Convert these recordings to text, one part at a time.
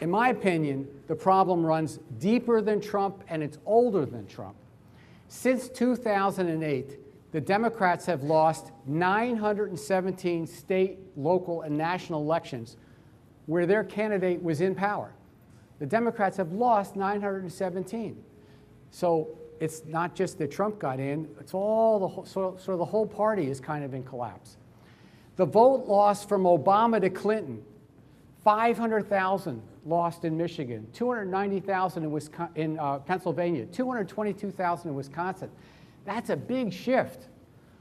In my opinion, the problem runs deeper than Trump and it's older than Trump. Since 2008, the Democrats have lost 917 state, local, and national elections where their candidate was in power. The Democrats have lost 917. So it's not just that Trump got in, it's all the whole party is kind of in collapse. The vote loss from Obama to Clinton, 500,000 lost in Michigan, 290,000 in Pennsylvania, 222,000 in Wisconsin. That's a big shift.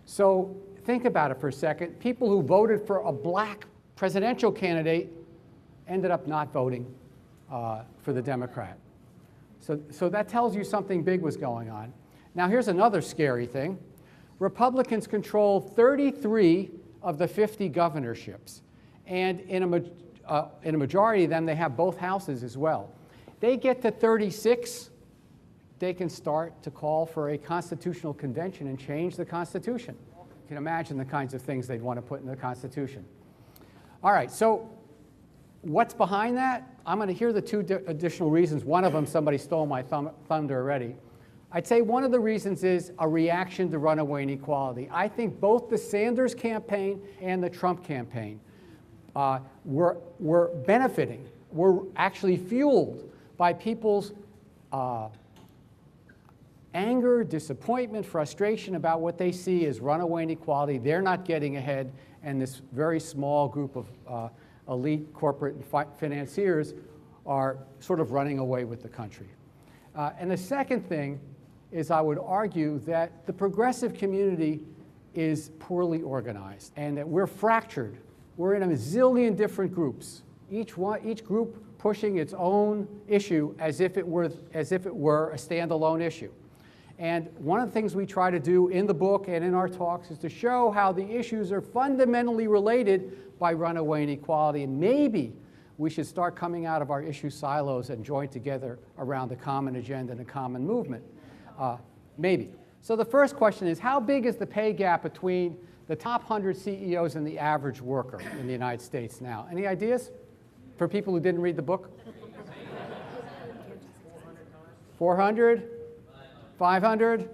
So think about it for a second. People who voted for a black presidential candidate ended up not voting for the Democrat. So that tells you something big was going on. Now here's another scary thing. Republicans control 33 of the 50 governorships. And in a majority of them, they have both houses as well. They get to 36, they can start to call for a constitutional convention and change the Constitution. You can imagine the kinds of things they'd want to put in the Constitution. All right, so what's behind that? I'm going to hear the two additional reasons. One of them, somebody stole my thunder already. I'd say one of the reasons is a reaction to runaway inequality. I think both the Sanders campaign and the Trump campaign were benefiting, were actually fueled by people's anger, disappointment, frustration about what they see as runaway inequality. They're not getting ahead, and this very small group of elite corporate and financiers are sort of running away with the country. And the second thing is I would argue that the progressive community is poorly organized and that we're fractured. We're in a zillion different groups, each group pushing its own issue as if it were a standalone issue. And one of the things we try to do in the book and in our talks is to show how the issues are fundamentally related by runaway inequality, and maybe we should start coming out of our issue silos and join together around a common agenda and a common movement. Maybe. So the first question is, how big is the pay gap between the top 100 CEOs and the average worker in the United States now? Any ideas for people who didn't read the book? 400? 500?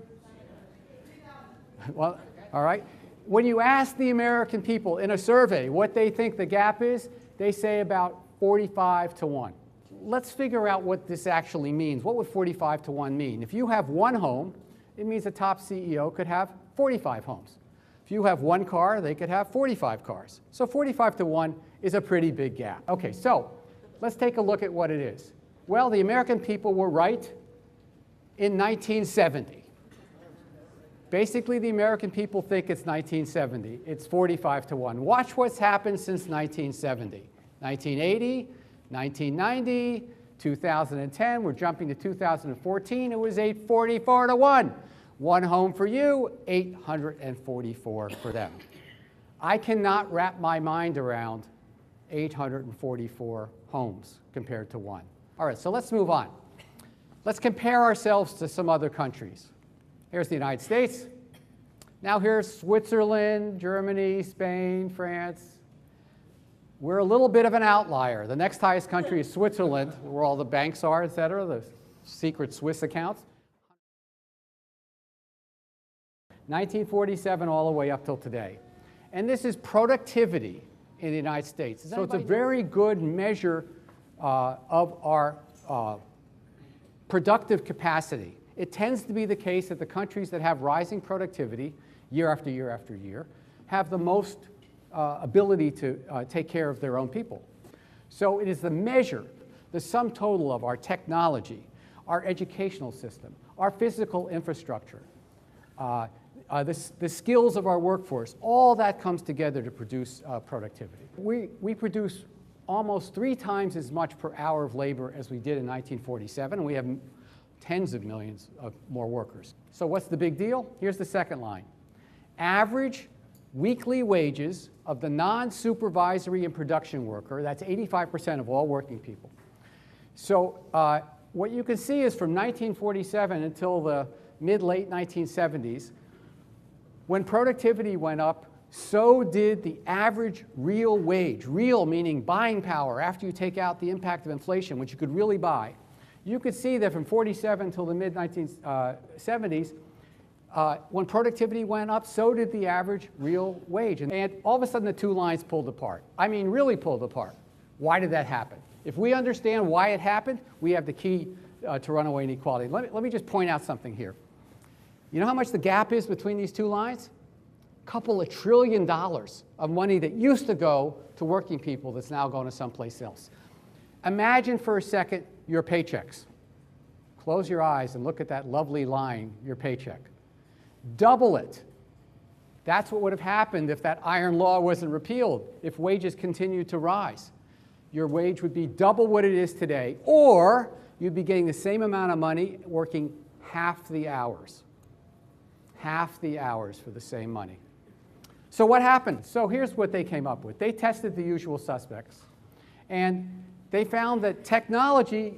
Well, all right. When you ask the American people in a survey what they think the gap is, they say about 45 to 1. Let's figure out what this actually means. What would 45 to 1 mean? If you have one home, it means a top CEO could have 45 homes. If you have one car, they could have 45 cars. So 45 to 1 is a pretty big gap. Okay, so let's take a look at what it is. Well, the American people were right in 1970. Basically, the American people think it's 1970. It's 45 to 1. Watch what's happened since 1970. 1980, 1990, 2010, we're jumping to 2014, it was 844 to 1. One home for you, 844 for them. I cannot wrap my mind around 844 homes compared to 1. All right, so let's move on. Let's compare ourselves to some other countries. Here's the United States. Now here's Switzerland, Germany, Spain, France. We're a little bit of an outlier. The next highest country is Switzerland, where all the banks are, et cetera, the secret Swiss accounts. 1947 all the way up till today. And this is productivity in the United States. So it's a very good measure of our productive capacity. It tends to be the case that the countries that have rising productivity year after year after year have the most ability to take care of their own people. So it is the measure, the sum total of our technology, our educational system, our physical infrastructure, the skills of our workforce, all that comes together to produce productivity. We produce almost 3 times as much per hour of labor as we did in 1947, and we have tens of millions of more workers. So what's the big deal? Here's the second line. Average weekly wages of the non-supervisory and production worker, that's 85% of all working people. So what you can see is from 1947 until the mid-late 1970s, when productivity went up, so did the average real wage. Real meaning buying power after you take out the impact of inflation, which you could really buy. You could see that from 47 until the mid-1970s, when productivity went up, so did the average real wage. And all of a sudden, the two lines pulled apart. I mean, really pulled apart. Why did that happen? If we understand why it happened, we have the key to runaway inequality. Let me just point out something here. You know how much the gap is between these two lines? A couple of $1 trillion of money that used to go to working people that's now going to someplace else. Imagine for a second your paychecks. Close your eyes and look at that lovely line, your paycheck. Double it. That's what would have happened if that iron law wasn't repealed, if wages continued to rise. Your wage would be double what it is today, or you'd be getting the same amount of money working half the hours. Half the hours for the same money. So what happened? So here's what they came up with. They tested the usual suspects, and they found that technology,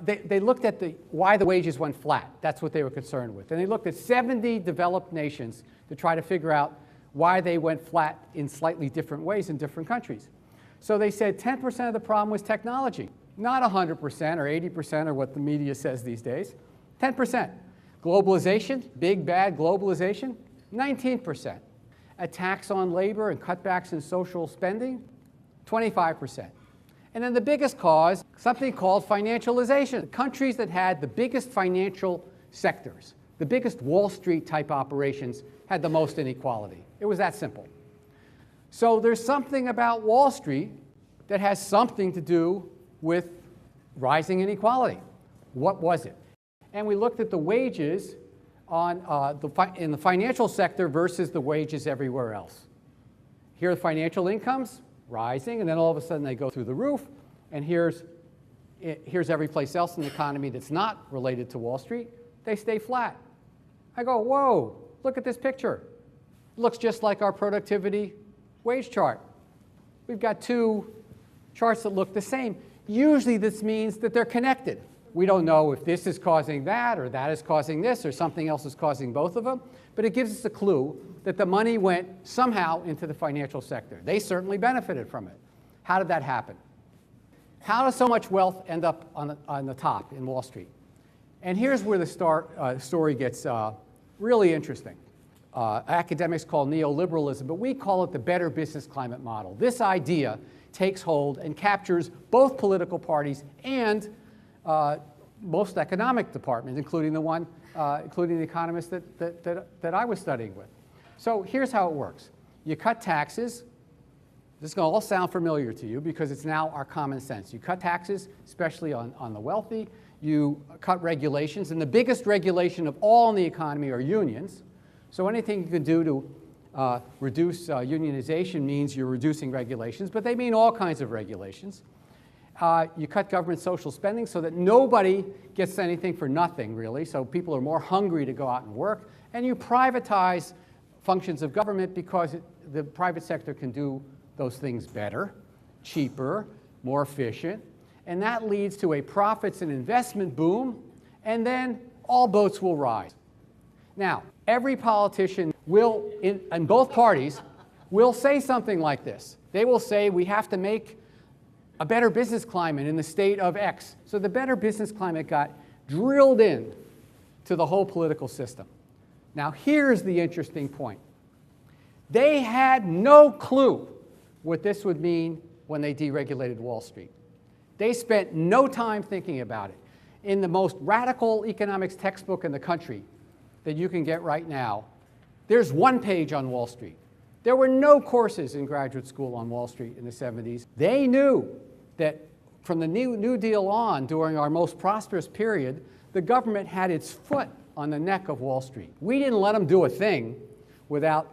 they looked at why the wages went flat. That's what they were concerned with. And they looked at 70 developed nations to try to figure out why they went flat in slightly different ways in different countries. So they said 10% of the problem was technology, not 100% or 80% or what the media says these days, 10%. Globalization, big bad globalization, 19%. A tax on labor and cutbacks in social spending, 25%. And then the biggest cause, something called financialization. The countries that had the biggest financial sectors, the biggest Wall Street type operations, had the most inequality. It was that simple. So there's something about Wall Street that has something to do with rising inequality. What was it? And we looked at the wages on, in the financial sector versus the wages everywhere else. Here are the financial incomes rising, and then all of a sudden they go through the roof, and here's every place else in the economy that's not related to Wall Street. They stay flat. I go, whoa, look at this picture. It looks just like our productivity wage chart. We've got two charts that look the same. Usually this means that they're connected. We don't know if this is causing that or that is causing this or something else is causing both of them, but it gives us a clue that the money went somehow into the financial sector. They certainly benefited from it. How did that happen? How does so much wealth end up on the top in Wall Street? And here's where the story gets really interesting. Academics call neoliberalism, but we call it the better business climate model. This idea takes hold and captures both political parties and most economic departments, including the economists that I was studying with. So here's how it works. You cut taxes. This is going to all sound familiar to you because it's now our common sense. You cut taxes, especially on the wealthy. You cut regulations, and the biggest regulation of all in the economy are unions. So anything you can do to reduce unionization means you're reducing regulations, but they mean all kinds of regulations. You cut government social spending so that nobody gets anything for nothing, really, so people are more hungry to go out and work. And you privatize functions of government because the private sector can do those things better, cheaper, more efficient. And that leads to a profits and investment boom, and then all boats will rise. Now, every politician will, in both parties, will say something like this. They will say, we have to make a better business climate in the state of X. So the better business climate got drilled in to the whole political system. Now here's the interesting point. They had no clue what this would mean when they deregulated Wall Street. They spent no time thinking about it. In the most radical economics textbook in the country that you can get right now, there's one page on Wall Street. There were no courses in graduate school on Wall Street in the 70s. They knew that from the New Deal on, during our most prosperous period, the government had its foot on the neck of Wall Street. We didn't let them do a thing without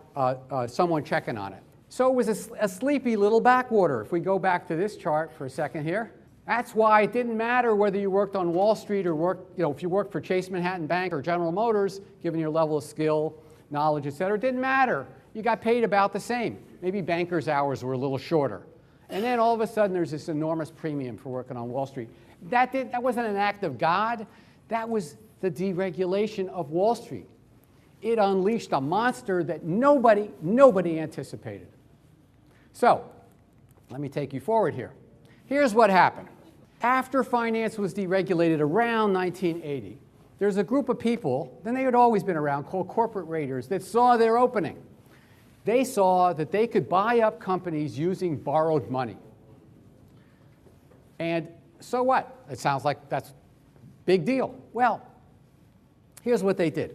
someone checking on it. So it was a sleepy little backwater. If we go back to this chart for a second here, that's why it didn't matter whether you worked on Wall Street or if you worked for Chase Manhattan Bank or General Motors, given your level of skill, knowledge, et cetera, it didn't matter. You got paid about the same. Maybe bankers' hours were a little shorter. And then all of a sudden there's this enormous premium for working on Wall Street. That wasn't an act of God. That was the deregulation of Wall Street. it unleashed a monster that nobody anticipated. So, let me take you forward here. Here's what happened. After finance was deregulated around 1980, there's a group of people, then they had always been around, called corporate raiders, that saw their opening. They saw that they could buy up companies using borrowed money. And so what? It sounds like that's a big deal. Well, here's what they did.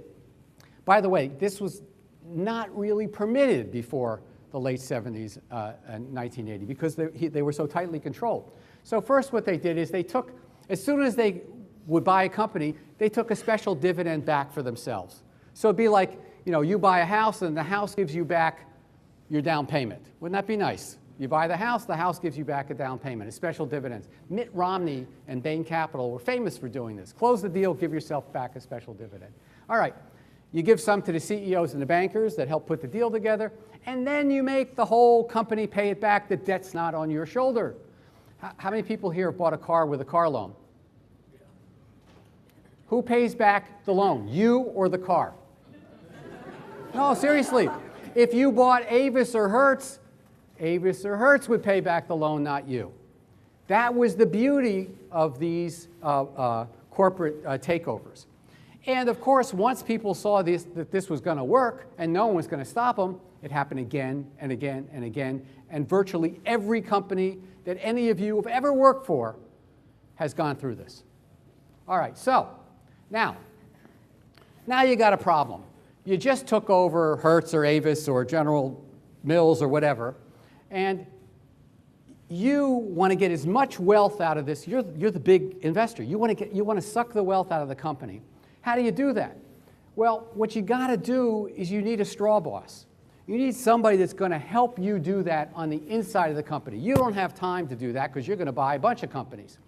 By the way, this was not really permitted before the late 70s and 1980 because they were so tightly controlled. So first what they did is they took, as soon as they would buy a company, they took a special dividend back for themselves. So it'd be like, you buy a house and the house gives you back your down payment. Wouldn't that be nice? You buy the house gives you back a down payment, a special dividends. Mitt Romney and Bain Capital were famous for doing this. Close the deal, give yourself back a special dividend. All right, you give some to the CEOs and the bankers that help put the deal together, and then you make the whole company pay it back. The debt's not on your shoulder. How many people here have bought a car with a car loan? Who pays back the loan, you or the car? No, seriously. If you bought Avis or Hertz would pay back the loan, not you. That was the beauty of these corporate takeovers. And of course, once people saw that this was going to work and no one was going to stop them, it happened again and again and again. And virtually every company that any of you have ever worked for has gone through this. All right, so now you got a problem. You just took over Hertz or Avis or General Mills or whatever, and you want to get as much wealth out of this. You're the big investor. You want to suck the wealth out of the company. How do you do that? Well, what you got to do is you need a straw boss. You need somebody that's going to help you do that on the inside of the company. You don't have time to do that because you're going to buy a bunch of companies.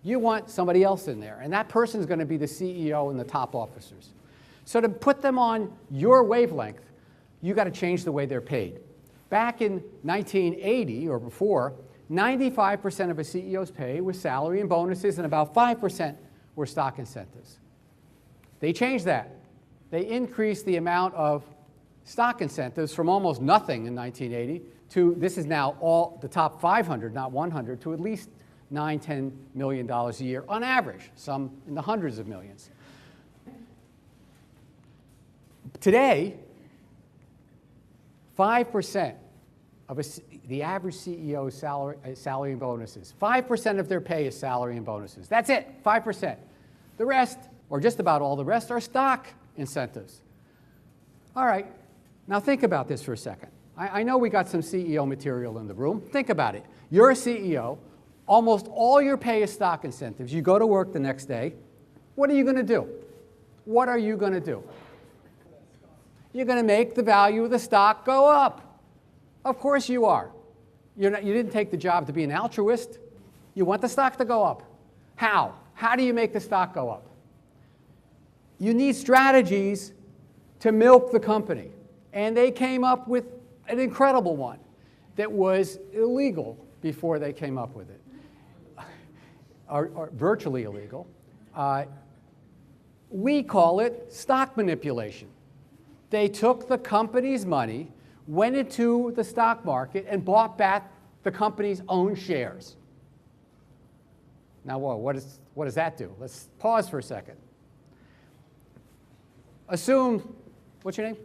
You want somebody else in there, and that person is going to be the CEO and the top officers. So to put them on your wavelength, you got to change the way they're paid. Back in 1980 or before, 95% of a CEO's pay was salary and bonuses, and about 5% were stock incentives. They changed that. They increased the amount of stock incentives from almost nothing in 1980 to, this is now all the top 500, not 100, to at least $9–10 million a year on average, some in the hundreds of millions. Today, 5% of the average CEO's salary and bonuses, 5% of their pay is salary and bonuses. That's it, 5%. The rest, or just about all the rest, are stock incentives. All right, now think about this for a second. I know we got some CEO material in the room. Think about it. You're a CEO. Almost all your pay is stock incentives. You go to work the next day. What are you going to do? What are you going to do? You're going to make the value of the stock go up. Of course you are. You didn't take the job to be an altruist. You want the stock to go up. How? How do you make the stock go up? You need strategies to milk the company. And they came up with an incredible one that was illegal before they came up with it, or virtually illegal. We call it stock manipulation. They took the company's money, went into the stock market, and bought back the company's own shares. Now, what does that do? Let's pause for a second. Assume, what's your name?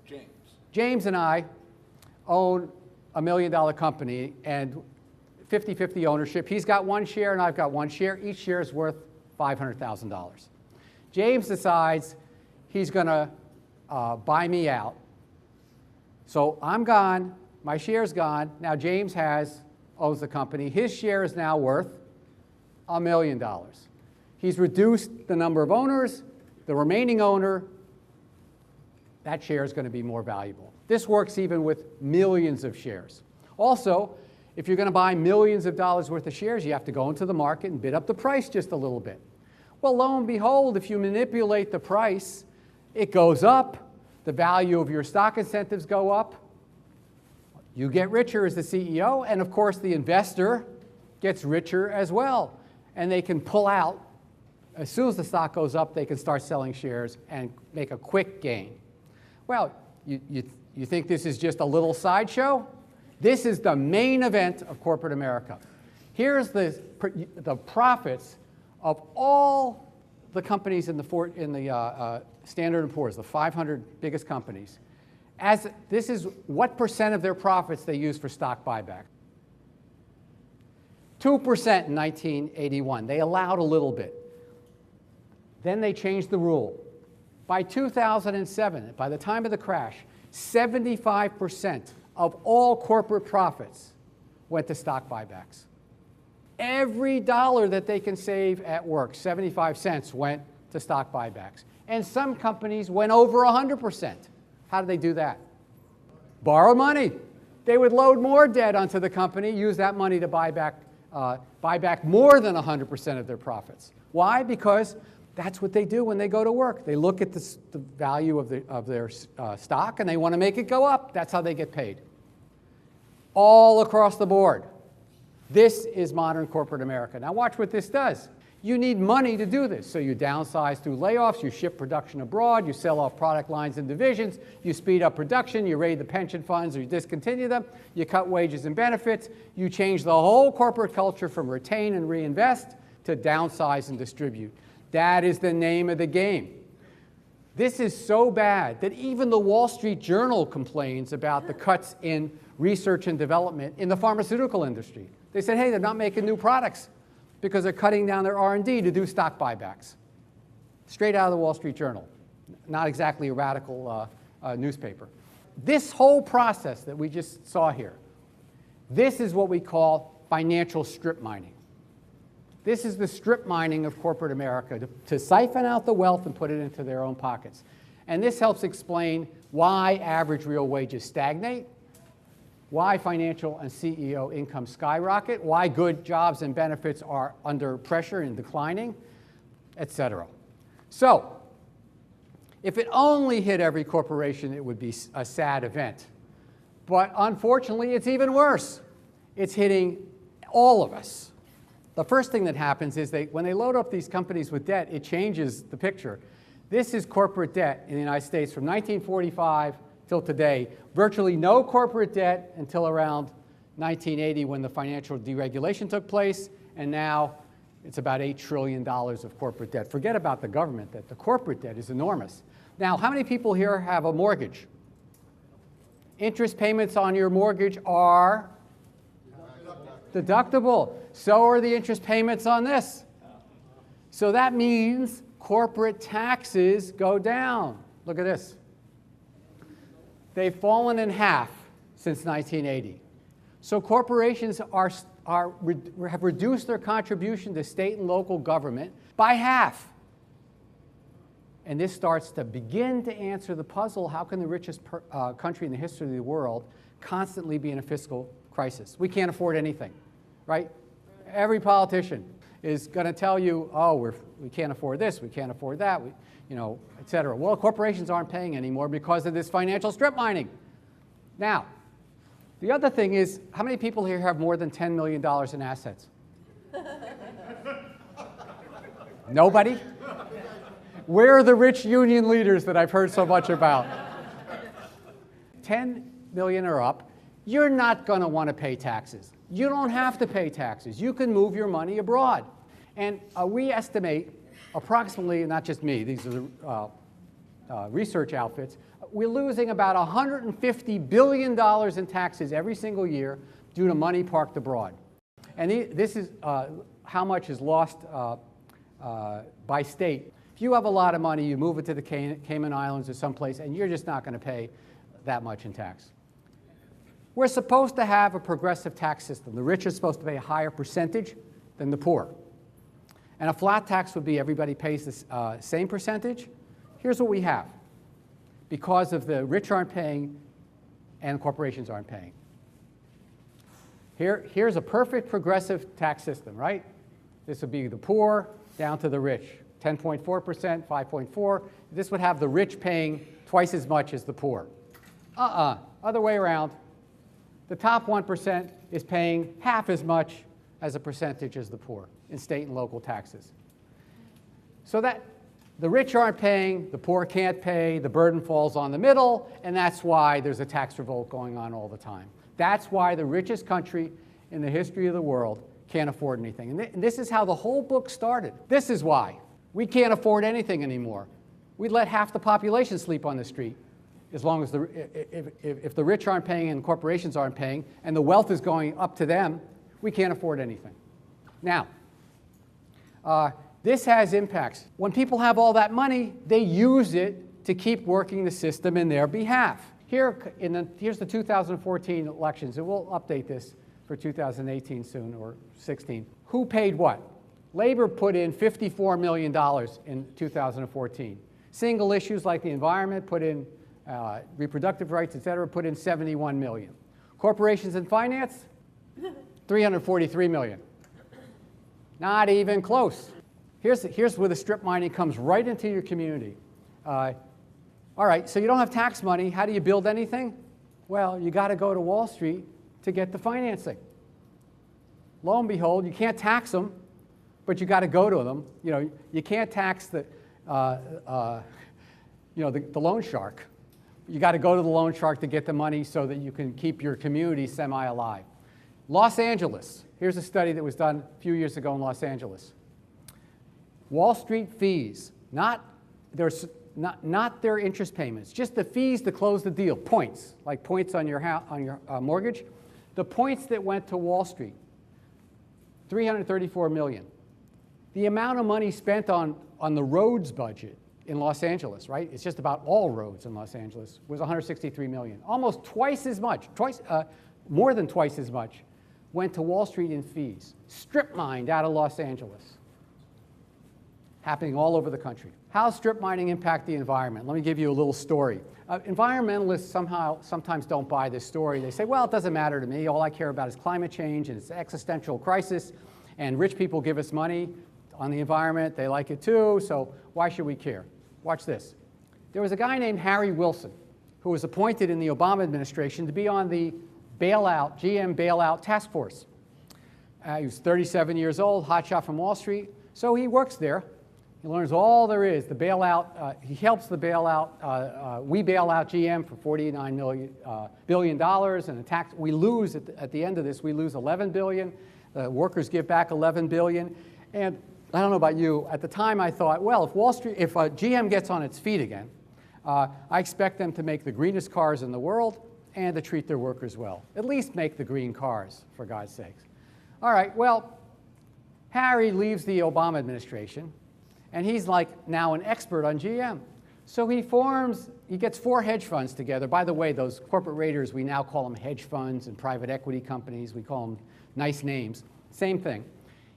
James. James and I own $1 million company and 50-50 ownership. He's got one share and I've got one share. Each share is worth $500,000. James decides he's going to buy me out. So I'm gone. My share's gone. Now James owns the company. His share is now worth $1 million. He's reduced the number of owners. The remaining owner, that share is going to be more valuable. This works even with millions of shares. Also, if you're going to buy millions of dollars worth of shares, you have to go into the market and bid up the price just a little bit. Well, lo and behold, if you manipulate the price, it goes up. The value of your stock incentives go up. You get richer as the CEO, and of course the investor gets richer as well. And they can pull out. As soon as the stock goes up, they can start selling shares and make a quick gain. Well, you think this is just a little sideshow? This is the main event of corporate America. Here's the profits of all the companies in the Standard & Poor's, the 500 biggest companies. This is what percent of their profits they use for stock buyback. 2% in 1981. They allowed a little bit. Then they changed the rule. By 2007, by the time of the crash, 75% of all corporate profits went to stock buybacks. Every dollar that they can save at work, 75 cents, went to stock buybacks. And some companies went over 100%. How do they do that? Borrow money. They would load more debt onto the company, use that money to buy back more than 100% of their profits. Why? Because that's what they do when they go to work. They look at the value of their stock and they want to make it go up. That's how they get paid. All across the board. This is modern corporate America. Now watch what this does. You need money to do this. So you downsize through layoffs, you ship production abroad, you sell off product lines and divisions, you speed up production, you raid the pension funds or you discontinue them, you cut wages and benefits, you change the whole corporate culture from retain and reinvest to downsize and distribute. That is the name of the game. This is so bad that even the Wall Street Journal complains about the cuts in research and development in the pharmaceutical industry. They said, hey, they're not making new products because they're cutting down their R&D to do stock buybacks. Straight out of the Wall Street Journal. Not exactly a radical newspaper. This whole process that we just saw here, this is what we call financial strip mining. This is the strip mining of corporate America to siphon out the wealth and put it into their own pockets. And this helps explain why average real wages stagnate, why financial and CEO income skyrocket, why good jobs and benefits are under pressure and declining, etc. So, if it only hit every corporation, it would be a sad event. But unfortunately, it's even worse. It's hitting all of us. The first thing that happens is when they load up these companies with debt, it changes the picture. This is corporate debt in the United States from 1945 till today. Virtually no corporate debt until around 1980 when the financial deregulation took place, and now it's about $8 trillion of corporate debt. Forget about the government debt. The corporate debt is enormous. Now, how many people here have a mortgage? Interest payments on your mortgage are deductible. So are the interest payments on this. So that means corporate taxes go down. Look at this. They've fallen in half since 1980. So corporations have reduced their contribution to state and local government by half. And this starts to begin to answer the puzzle, how can the richest country in the history of the world constantly be in a fiscal crisis? We can't afford anything, right? Every politician is going to tell you, oh, we can't afford this, we can't afford that, et cetera. Well, corporations aren't paying anymore because of this financial strip mining. Now, the other thing is, how many people here have more than $10 million in assets? Nobody? Where are the rich union leaders that I've heard so much about? 10 million or up, you're not going to want to pay taxes. You don't have to pay taxes. You can move your money abroad. And we estimate approximately, not just me, these are the research outfits, we're losing about $150 billion in taxes every single year due to money parked abroad. And this is how much is lost by state. If you have a lot of money, you move it to the Cayman Islands or someplace, and you're just not going to pay that much in tax. We're supposed to have a progressive tax system. The rich are supposed to pay a higher percentage than the poor. And a flat tax would be everybody pays the same percentage. Here's what we have. Because of the rich aren't paying and corporations aren't paying. Here's a perfect progressive tax system, right? This would be the poor down to the rich. 10.4%, 5.4. This would have the rich paying twice as much as the poor. Other way around. The top 1% is paying half as much as a percentage as the poor in state and local taxes. So that the rich aren't paying, the poor can't pay, the burden falls on the middle, and that's why there's a tax revolt going on all the time. That's why the richest country in the history of the world can't afford anything. And this is how the whole book started. This is why. We can't afford anything anymore. We'd let half the population sleep on the street as long as if the rich aren't paying and corporations aren't paying and the wealth is going up to them, we can't afford anything. Now, this has impacts. When people have all that money, they use it to keep working the system in their behalf. Here's the 2014 elections, and we'll update this for 2018 soon, or 16. Who paid what? Labor put in $54 million in 2014. Single issues like the environment put in reproductive rights, et cetera, put in $71 million. Corporations and finance, $343 million. Not even close. Here's where the strip mining comes right into your community. All right, so you don't have tax money. How do you build anything? Well, you got to go to Wall Street to get the financing. Lo and behold, you can't tax them, but you got to go to them. You know, you can't tax the loan shark. You got to go to the loan shark to get the money so that you can keep your community semi-alive. Los Angeles. Here's a study that was done a few years ago in Los Angeles. Wall Street fees, not their interest payments, just the fees to close the deal, points, like points on your mortgage. The points that went to Wall Street, $334 million. The amount of money spent on the roads budget in Los Angeles, right? It's just about all roads in Los Angeles, was $163 million. Almost twice as much, more than twice as much, went to Wall Street in fees. Strip mined out of Los Angeles. Happening all over the country. How does strip mining impact the environment? Let me give you a little story. Environmentalists sometimes don't buy this story. They say, well, it doesn't matter to me. All I care about is climate change and it's an existential crisis, and rich people give us money on the environment. They like it too, so why should we care? Watch this. There was a guy named Harry Wilson who was appointed in the Obama administration to be on the GM bailout task force. He was 37 years old, hotshot from Wall Street, so he works there. He learns all there is. The bailout, he helps the bailout. We bail out GM for $49 billion, and the tax, we lose at the end of this. We lose $11 billion. The workers give back $11 billion. And I don't know about you. At the time, I thought, well, if GM gets on its feet again, I expect them to make the greenest cars in the world and to treat their workers well. At least make the green cars, for God's sakes. All right. Well, Harry leaves the Obama administration. And he's like now an expert on GM. So he gets 4 hedge funds together. By the way, those corporate raiders, we now call them hedge funds and private equity companies. We call them nice names. Same thing.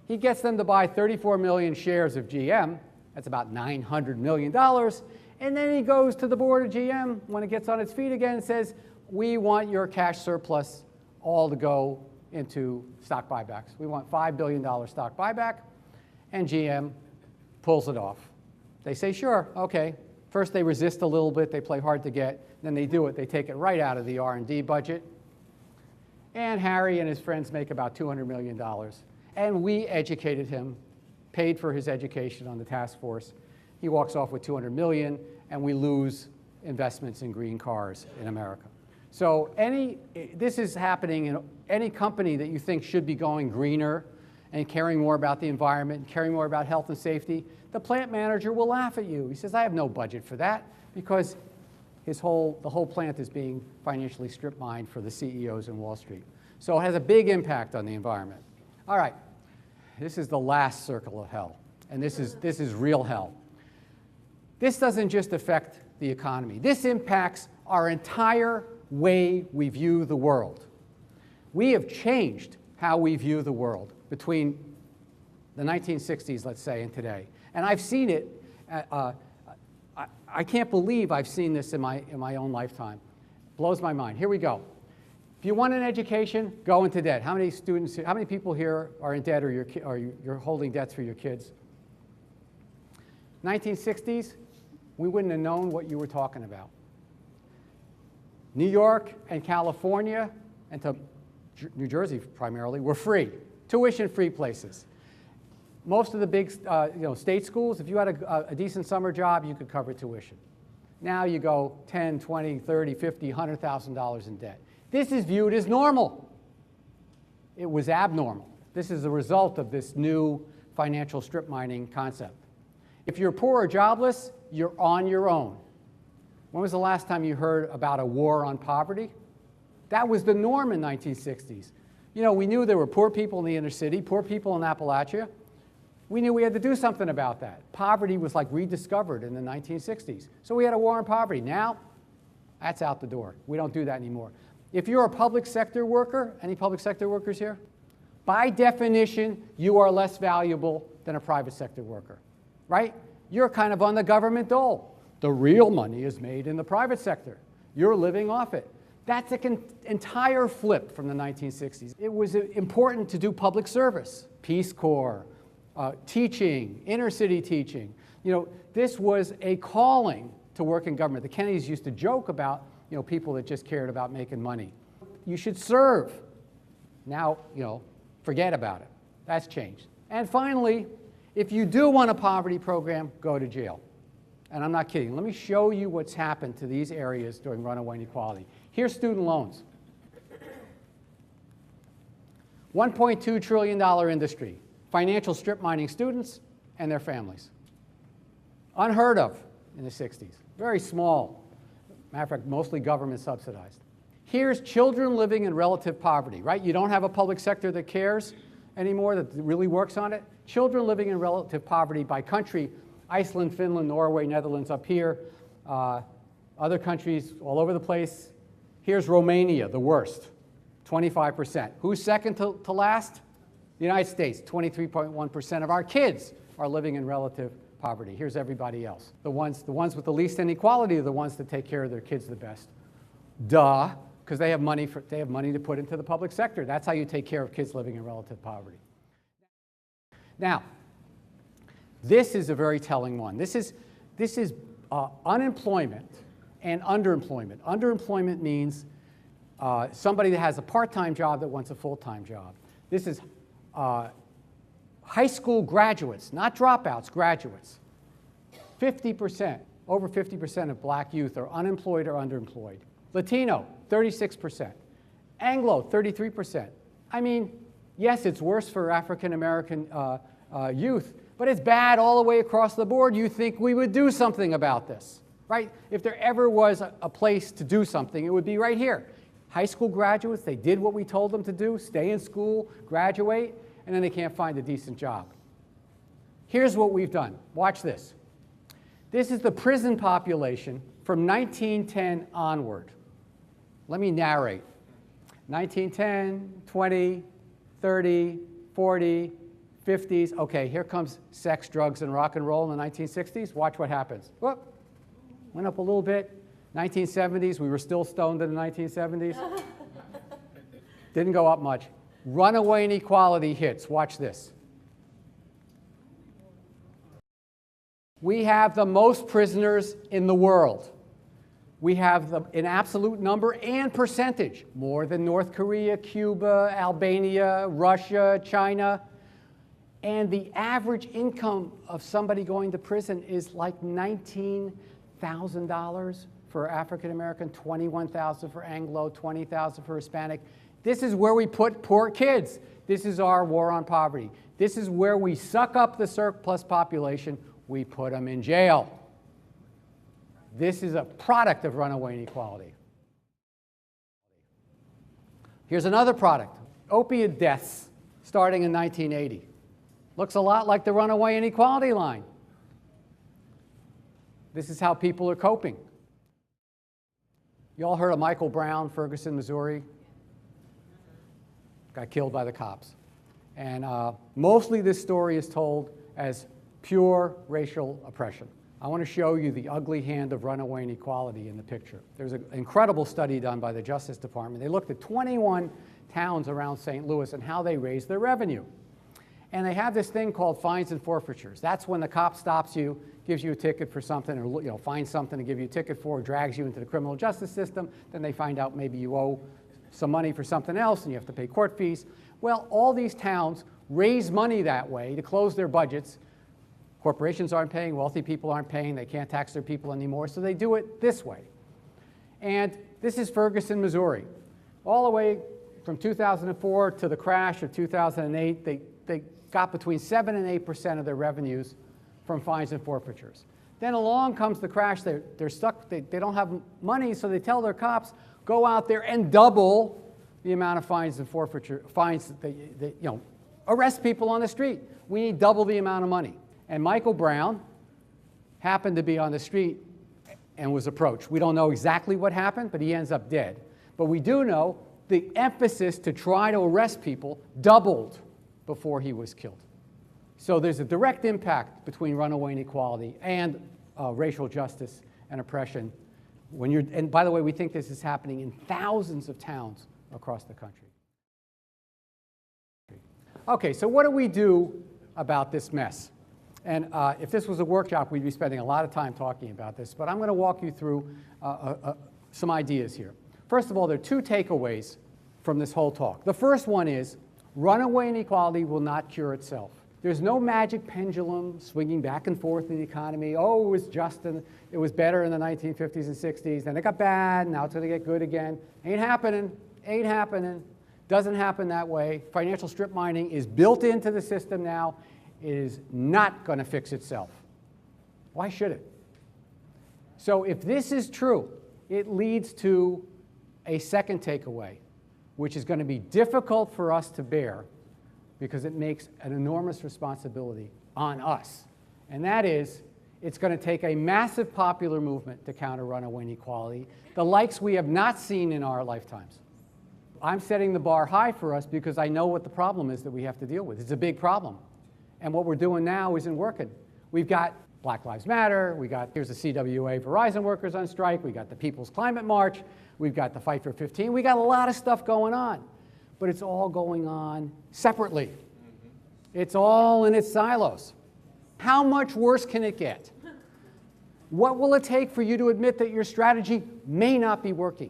He gets them to buy 34 million shares of GM. That's about $900 million. And then he goes to the board of GM when it gets on its feet again and says, we want your cash surplus all to go into stock buybacks. We want $5 billion stock buyback. And GM pulls it off. They say, sure, okay. First they resist a little bit, they play hard to get, then they do it. They take it right out of the R&D budget. And Harry and his friends make about $200 million. And we educated him, paid for his education on the task force. He walks off with $200 million, and we lose investments in green cars in America. So this is happening in any company that you think should be going greener and caring more about the environment, caring more about health and safety, the plant manager will laugh at you. He says, I have no budget for that, because the whole plant is being financially strip mined for the CEOs in Wall Street. So it has a big impact on the environment. All right, this is the last circle of hell, and this is real hell. This doesn't just affect the economy. This impacts our entire way we view the world. We have changed how we view the world between the 1960s, let's say, and today. And I've seen it. I can't believe I've seen this in my own lifetime. Blows my mind. Here we go. If you want an education, go into debt. How many people here are in debt, or you're holding debts for your kids? 1960s, we wouldn't have known what you were talking about. New York and California, and to New Jersey primarily, were free. Tuition-free places. Most of the big state schools, if you had a decent summer job, you could cover tuition. Now you go 10, 20, 30, 50, $100,000 in debt. This is viewed as normal. It was abnormal. This is a result of this new financial strip mining concept. If you're poor or jobless, you're on your own. When was the last time you heard about a war on poverty? That was the norm in the 1960s. You know, we knew there were poor people in the inner city, poor people in Appalachia. We knew we had to do something about that. Poverty was like rediscovered in the 1960s. So we had a war on poverty. Now, that's out the door. We don't do that anymore. If you're a public sector worker, any public sector workers here? By definition, you are less valuable than a private sector worker, right? You're kind of on the government dole. The real money is made in the private sector. You're living off it. That's an entire flip from the 1960s. It was important to do public service, Peace Corps, teaching, inner city teaching. You know, this was a calling to work in government. The Kennedys used to joke about, you know, people that just cared about making money. You should serve. Now, you know, forget about it. That's changed. And finally, if you do want a poverty program, go to jail. And I'm not kidding. Let me show you what's happened to these areas during runaway inequality. Here's student loans. $1.2 trillion industry. Financial strip mining students and their families. Unheard of in the 60s. Very small. Matter of fact, mostly government subsidized. Here's children living in relative poverty, right? You don't have a public sector that cares anymore, that really works on it. Children living in relative poverty by country, Iceland, Finland, Norway, Netherlands up here, other countries all over the place. Here's Romania, the worst, 25%. Who's second to last? The United States, 23.1% of our kids are living in relative poverty. Here's everybody else. The ones with the least inequality are the ones that take care of their kids the best. Duh, because they have money to put into the public sector. That's how you take care of kids living in relative poverty. Now, this is a very telling one. This is unemployment and underemployment. Underemployment means somebody that has a part-time job that wants a full-time job. This is high school graduates, not dropouts, graduates. 50%, over 50% of black youth are unemployed or underemployed. Latino, 36%. Anglo, 33%. I mean, yes, it's worse for African American youth, but it's bad all the way across the board. You think we would do something about this, right? If there ever was a place to do something, it would be right here. High school graduates, they did what we told them to do, stay in school, graduate, and then they can't find a decent job. Here's what we've done. Watch this. This is the prison population from 1910 onward. Let me narrate. 1910, 20, 30, 40, 50s. Okay, here comes sex, drugs, and rock and roll in the 1960s. Watch what happens. Whoop. Went up a little bit. 1970s, we were still stoned in the 1970s. Didn't go up much. Runaway inequality hits. Watch this. We have the most prisoners in the world. We have an absolute number and percentage, more than North Korea, Cuba, Albania, Russia, China. And the average income of somebody going to prison is like $19,000 for African American, $21,000 for Anglo, $20,000 for Hispanic. This is where we put poor kids. This is our war on poverty. This is where we suck up the surplus population. We put them in jail. This is a product of runaway inequality. Here's another product. Opiate deaths starting in 1980. Looks a lot like the runaway inequality line. This is how people are coping. You all heard of Michael Brown, Ferguson, Missouri? Got killed by the cops. And mostly this story is told as pure racial oppression. I want to show you the ugly hand of runaway inequality in the picture. There's an incredible study done by the Justice Department. They looked at 21 towns around St. Louis and how they raised their revenue. And they have this thing called fines and forfeitures. That's when the cop stops you, gives you a ticket for something, or finds something to give you a ticket for, drags you into the criminal justice system. Then they find out maybe you owe some money for something else and you have to pay court fees. Well, all these towns raise money that way to close their budgets. Corporations aren't paying, wealthy people aren't paying, they can't tax their people anymore, so they do it this way. And this is Ferguson, Missouri. All the way from 2004 to the crash of 2008, they got between 7 and 8% of their revenues from fines and forfeitures. Then along comes the crash, they're stuck, they don't have money, so they tell their cops, go out there and double the amount of fines and forfeiture, fines, arrest people on the street. We need double the amount of money. And Michael Brown happened to be on the street and was approached. We don't know exactly what happened, but he ends up dead. But we do know the emphasis to try to arrest people doubled before he was killed. So there's a direct impact between runaway inequality and racial justice and oppression. And by the way, we think this is happening in thousands of towns across the country. Okay, so what do we do about this mess? And if this was a workshop, we'd be spending a lot of time talking about this, but I'm going to walk you through some ideas here. First of all, there are two takeaways from this whole talk. The first one is runaway inequality will not cure itself. There's no magic pendulum swinging back and forth in the economy. Oh, it was better in the 1950s and 60s, then it got bad, now it's going to get good again. Ain't happening, ain't happening. Doesn't happen that way. Financial strip mining is built into the system now. It is not going to fix itself. Why should it? So if this is true, it leads to a second takeaway, which is going to be difficult for us to bear because it makes an enormous responsibility on us. And that is, it's going to take a massive popular movement to counter runaway inequality, the likes we have not seen in our lifetimes. I'm setting the bar high for us because I know what the problem is that we have to deal with. It's a big problem. And what we're doing now isn't working. We've got Black Lives Matter, here's the CWA Verizon workers on strike, we got the People's Climate March, we've got the Fight for 15, we got a lot of stuff going on. But it's all going on separately. It's all in its silos. How much worse can it get? What will it take for you to admit that your strategy may not be working?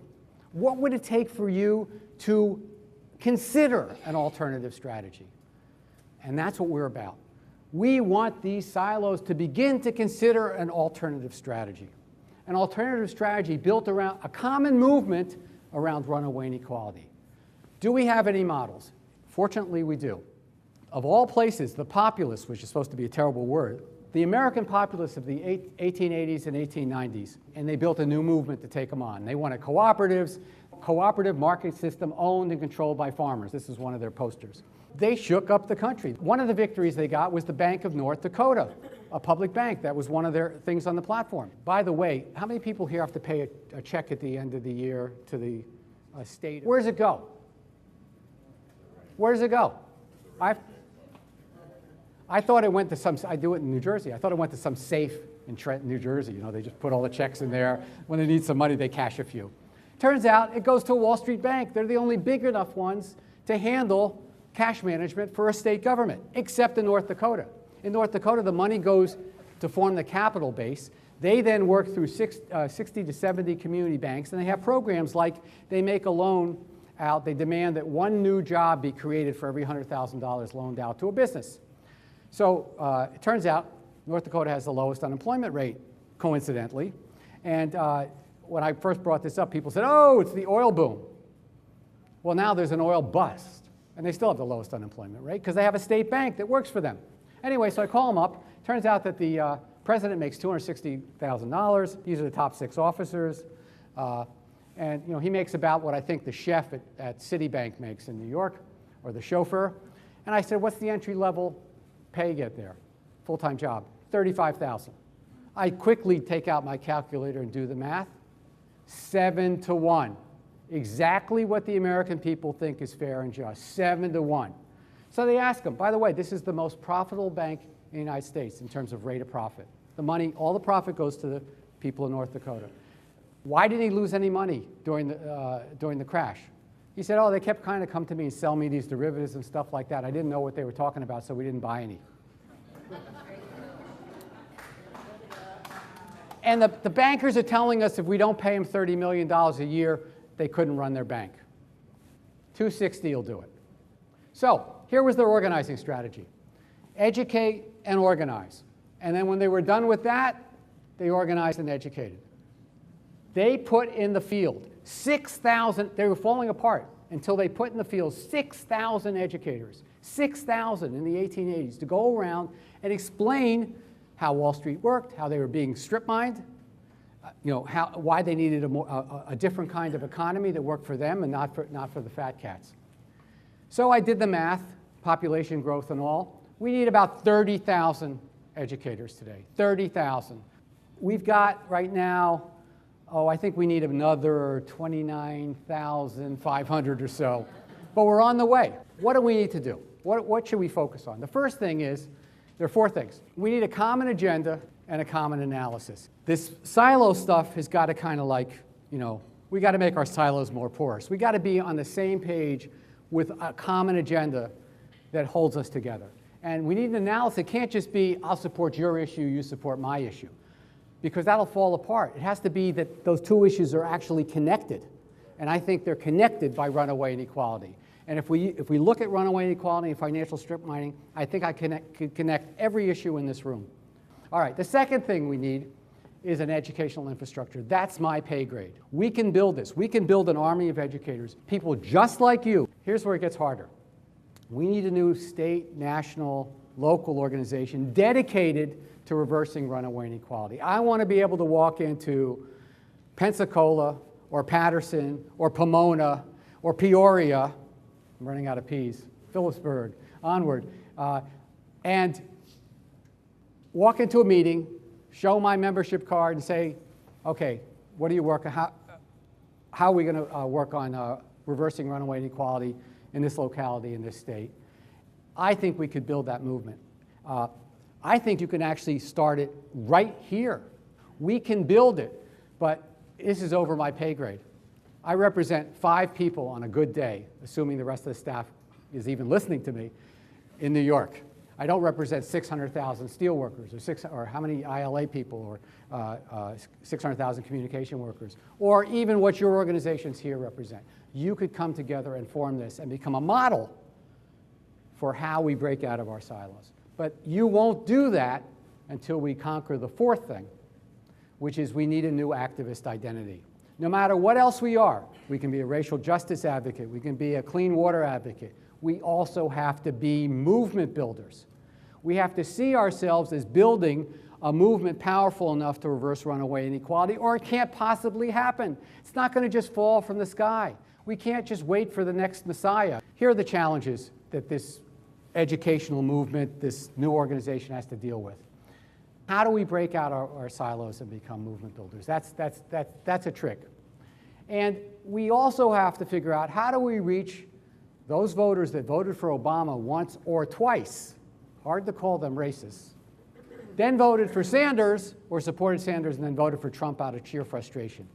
What would it take for you to consider an alternative strategy? And that's what we're about. We want these silos to begin to consider an alternative strategy. An alternative strategy built around a common movement around runaway inequality. Do we have any models? Fortunately, we do. Of all places, the populists, which is supposed to be a terrible word, the American populists of the 1880s and 1890s, and they built a new movement to take them on. They wanted cooperatives, cooperative market system owned and controlled by farmers. This is one of their posters. They shook up the country. One of the victories they got was the Bank of North Dakota, a public bank. That was one of their things on the platform. By the way, how many people here have to pay a check at the end of the year to the state? Where does it go? Where does it go? I thought it went to some, I do it in New Jersey, I thought it went to some safe in Trenton, New Jersey. You know, they just put all the checks in there. When they need some money, they cash a few. Turns out it goes to a Wall Street bank. They're the only big enough ones to handle cash management for a state government, except in North Dakota. In North Dakota, the money goes to form the capital base. They then work through 60 to 70 community banks, and they have programs like they make a loan out. They demand that one new job be created for every $100,000 loaned out to a business. So it turns out North Dakota has the lowest unemployment rate, coincidentally. And when I first brought this up, people said, oh, it's the oil boom. Well, now there's an oil bust. And they still have the lowest unemployment rate because they have a state bank that works for them. Anyway, so I call them up. Turns out that the president makes $260,000. These are the top 6 officers. And he makes about what I think the chef at Citibank makes in New York, or the chauffeur. And I said, what's the entry-level pay get there? Full-time job, $35,000. I quickly take out my calculator and do the math. 7 to 1. Exactly what the American people think is fair and just, 7 to 1. So they ask him, by the way, this is the most profitable bank in the United States in terms of rate of profit. The money, all the profit goes to the people in North Dakota. Why did he lose any money during the crash? He said, oh, they kept kind of come to me and sell me these derivatives and stuff like that. I didn't know what they were talking about, so we didn't buy any. And the bankers are telling us if we don't pay them $30 million a year, they couldn't run their bank. $260 will do it. So here was their organizing strategy. Educate and organize. And then when they were done with that, they organized and educated. They put in the field 6,000, they were falling apart until they put in the field 6,000 educators, 6,000 in the 1880s, to go around and explain how Wall Street worked, how they were being strip-mined, why they needed a different kind of economy that worked for them and not for the fat cats. So I did the math, population growth and all. We need about 30,000 educators today, 30,000. We've got right now, I think we need another 29,500 or so. But we're on the way. What do we need to do? What should we focus on? The first thing is, there are 4 things. We need a common agenda and a common analysis. This silo stuff has got to kind of we got to make our silos more porous. We got to be on the same page with a common agenda that holds us together. And we need an analysis. It can't just be, I'll support your issue, you support my issue, because that'll fall apart. It has to be that those 2 issues are actually connected. And I think they're connected by runaway inequality. And if we look at runaway inequality and financial strip mining, I think I could connect every issue in this room. All right, the second thing we need is an educational infrastructure. That's my pay grade. We can build this. We can build an army of educators, people just like you. Here's where it gets harder. We need a new state, national, local organization dedicated to reversing runaway inequality. I want to be able to walk into Pensacola or Patterson or Pomona or Peoria, I'm running out of P's, Phillipsburg, onward, and walk into a meeting, show my membership card and say, okay, what are you working, how are we going to work on reversing runaway inequality in this locality, in this state? I think we could build that movement. I think you can actually start it right here. We can build it, but this is over my pay grade. I represent 5 people on a good day, assuming the rest of the staff is even listening to me, in New York. I don't represent 600,000 steelworkers or how many ILA people or 600,000 communication workers, or even what your organizations here represent. You could come together and form this and become a model for how we break out of our silos. But you won't do that until we conquer the 4th thing, which is we need a new activist identity. No matter what else we are, we can be a racial justice advocate, we can be a clean water advocate, we also have to be movement builders. We have to see ourselves as building a movement powerful enough to reverse runaway inequality, or it can't possibly happen. It's not going to just fall from the sky. We can't just wait for the next Messiah. Here are the challenges that this educational movement, this new organization has to deal with. How do we break out our silos and become movement builders? That's a trick. And we also have to figure out, how do we reach those voters that voted for Obama once or twice, hard to call them racists, then voted for Sanders or supported Sanders and then voted for Trump out of sheer frustration.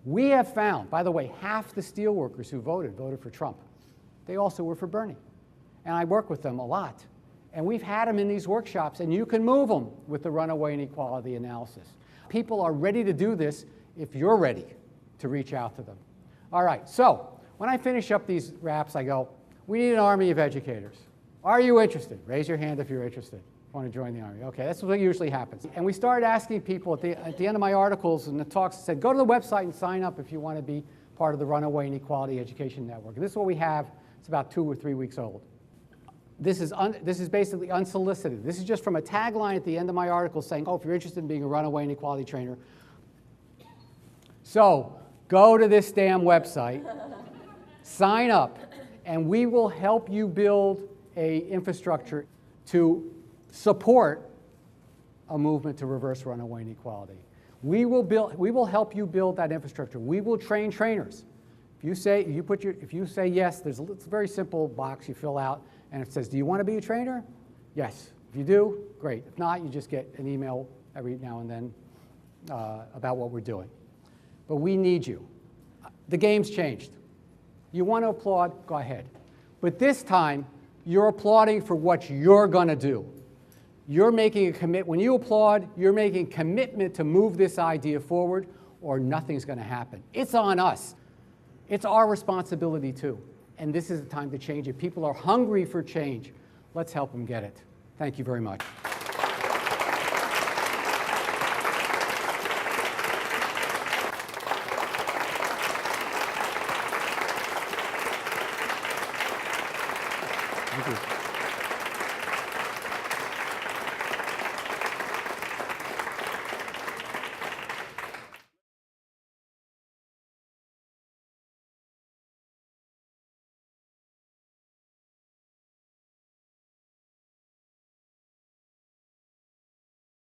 We have found, by the way, half the steelworkers who voted for Trump. They also were for Bernie. And I work with them a lot. And we've had them in these workshops, and you can move them with the runaway inequality analysis. People are ready to do this if you're ready to reach out to them. All right, so when I finish up these wraps, I go, we need an army of educators. Are you interested? Raise your hand if you're interested. Want to join the army? Okay, that's what usually happens. And we started asking people at the end of my articles and the talks, said, go to the website and sign up if you want to be part of the Runaway Inequality Education Network. And this is what we have. It's about 2 or 3 weeks old. This is basically unsolicited. This is just from a tagline at the end of my article saying, oh, if you're interested in being a runaway inequality trainer. So go to this damn website, sign up, and we will help you build an infrastructure to support a movement to reverse runaway inequality. We will help you build that infrastructure. We will train trainers. If you say yes, there's a very simple box you fill out, and it says, do you want to be a trainer? Yes. If you do, great. If not, you just get an email every now and then about what we're doing. But we need you. The game's changed. You want to applaud? Go ahead. But this time, you're applauding for what you're going to do. You're making a commitment. When you applaud, you're making a commitment to move this idea forward, or nothing's going to happen. It's on us. It's our responsibility too. and this is the time to change it. People are hungry for change. Let's help them get it. Thank you very much. Thank you.